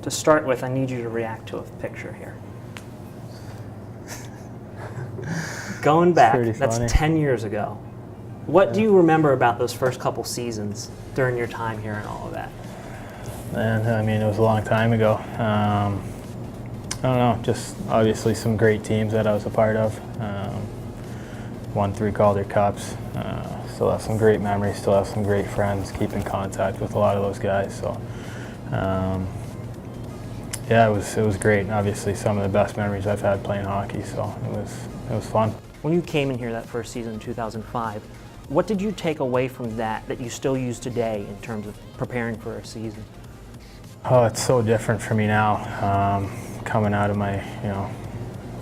To start with, I need you to react to a picture here. Going back, that's 10 years ago. What do you remember about those first couple seasons during your time here and all of that? Man, I mean, it was a long time ago. I don't know, just obviously some great teams that I was a part of. Won 3 Calder Cups. Still have some great memories, still have some great friends, keep in contact with a lot of those guys. So, yeah, it was great. Obviously, some of the best memories I've had playing hockey, so it was fun. When you came in here that first season in 2005, what did you take away from that you still use today in terms of preparing for a season? Oh, it's so different for me now. Coming out of my,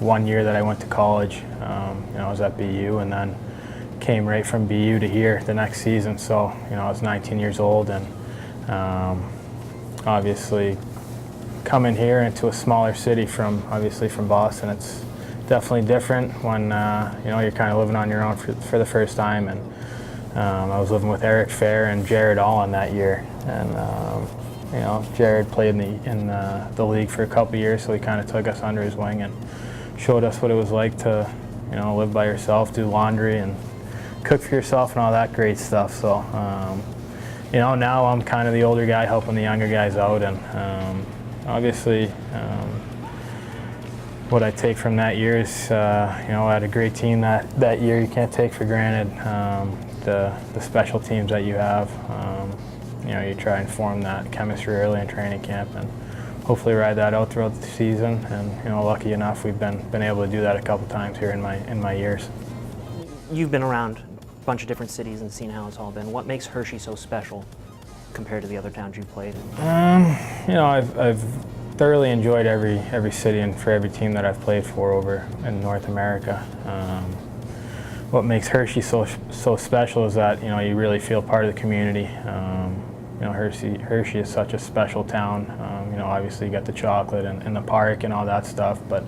1 year that I went to college, I was at BU and then came right from BU to here the next season. So, I was 19 years old and obviously coming here into a smaller city from Boston, it's definitely different when you're kind of living on your own for the first time. And I was living with Eric Fair and Jared Allen that year, and Jared played in the league for a couple years, so he kind of took us under his wing and showed us what it was like to live by yourself, do laundry and cook for yourself and all that great stuff. So now I'm kind of the older guy helping the younger guys out, and obviously what I take from that year is, I had a great team that year. You can't take for granted the special teams that you have. You try and form that chemistry early in training camp and hopefully ride that out throughout the season. And lucky enough, we've been able to do that a couple times here in my years. You've been around a bunch of different cities and seen how it's all been. What makes Hershey so special compared to the other towns you've played in? I've thoroughly enjoyed every city and for every team that I've played for over in North America. What makes Hershey so special is that you really feel part of the community. Hershey is such a special town. Obviously you got the chocolate and the park and all that stuff, but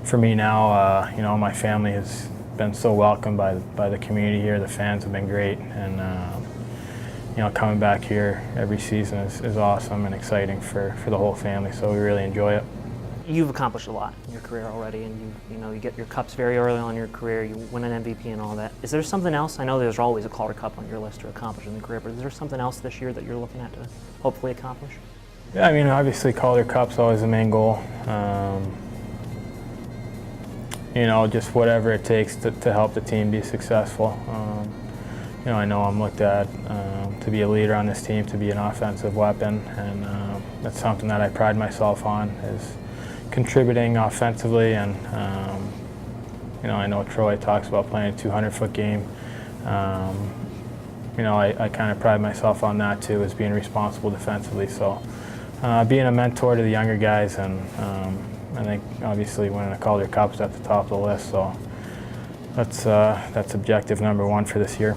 for me now, my family has been so welcomed by the community here. The fans have been great, and coming back here every season is awesome and exciting for the whole family, so we really enjoy it. You've accomplished a lot in your career already, and you get your cups very early on in your career. You win an MVP and all that. Is there something else? I know there's always a Calder Cup on your list to accomplish in the career, but is there something else this year that you're looking at to hopefully accomplish? Yeah, I mean, obviously Calder Cup's always the main goal. Just whatever it takes to help the team be successful. I know I'm looked at to be a leader on this team, to be an offensive weapon, and that's something that I pride myself on, is contributing offensively. And I know Troy talks about playing a 200-foot game. I kind of pride myself on that too, as being responsible defensively. So being a mentor to the younger guys, and I think obviously winning a Calder Cup is at the top of the list. So that's objective number 1 for this year.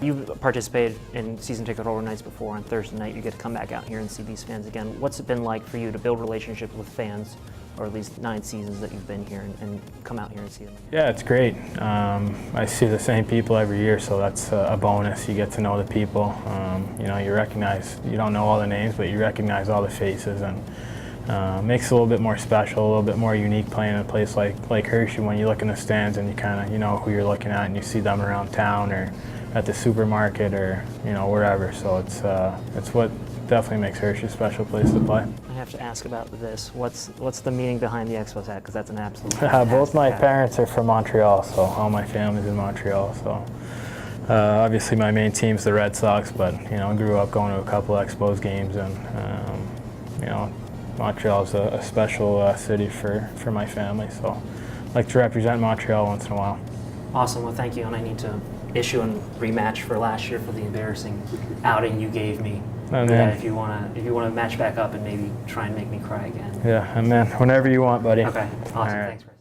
You've participated in season ticket holder nights before. On Thursday night, you get to come back out here and see these fans again. What's it been like for you to build relationships with fans, or at least 9 seasons that you've been here, and come out here and see them again? Yeah, it's great. I see the same people every year, so that's a bonus. You get to know the people. You recognize, you don't know all the names, but you recognize all the faces, and makes it a little bit more special, a little bit more unique playing in a place like Hershey. When you look in the stands and you kind of, who you're looking at, and you see them around town or at the supermarket or wherever. So it's what definitely makes Hershey a special place to play. I have to ask about this. What's the meaning behind the Expos hat? Because that's an absolute. Both my parents are from Montreal, so all my family's in Montreal. So obviously my main team's the Red Sox, but I grew up going to a couple of Expos games, and Montreal's a special city for my family. So I like to represent Montreal once in a while. Awesome. Well, thank you, and I need to issue a rematch for last year for the embarrassing outing you gave me. Oh, yeah, if you wanna match back up and maybe try and make me cry again. Yeah, I'm in. Whenever you want, buddy. Okay. Awesome. All right. Thanks, Chris.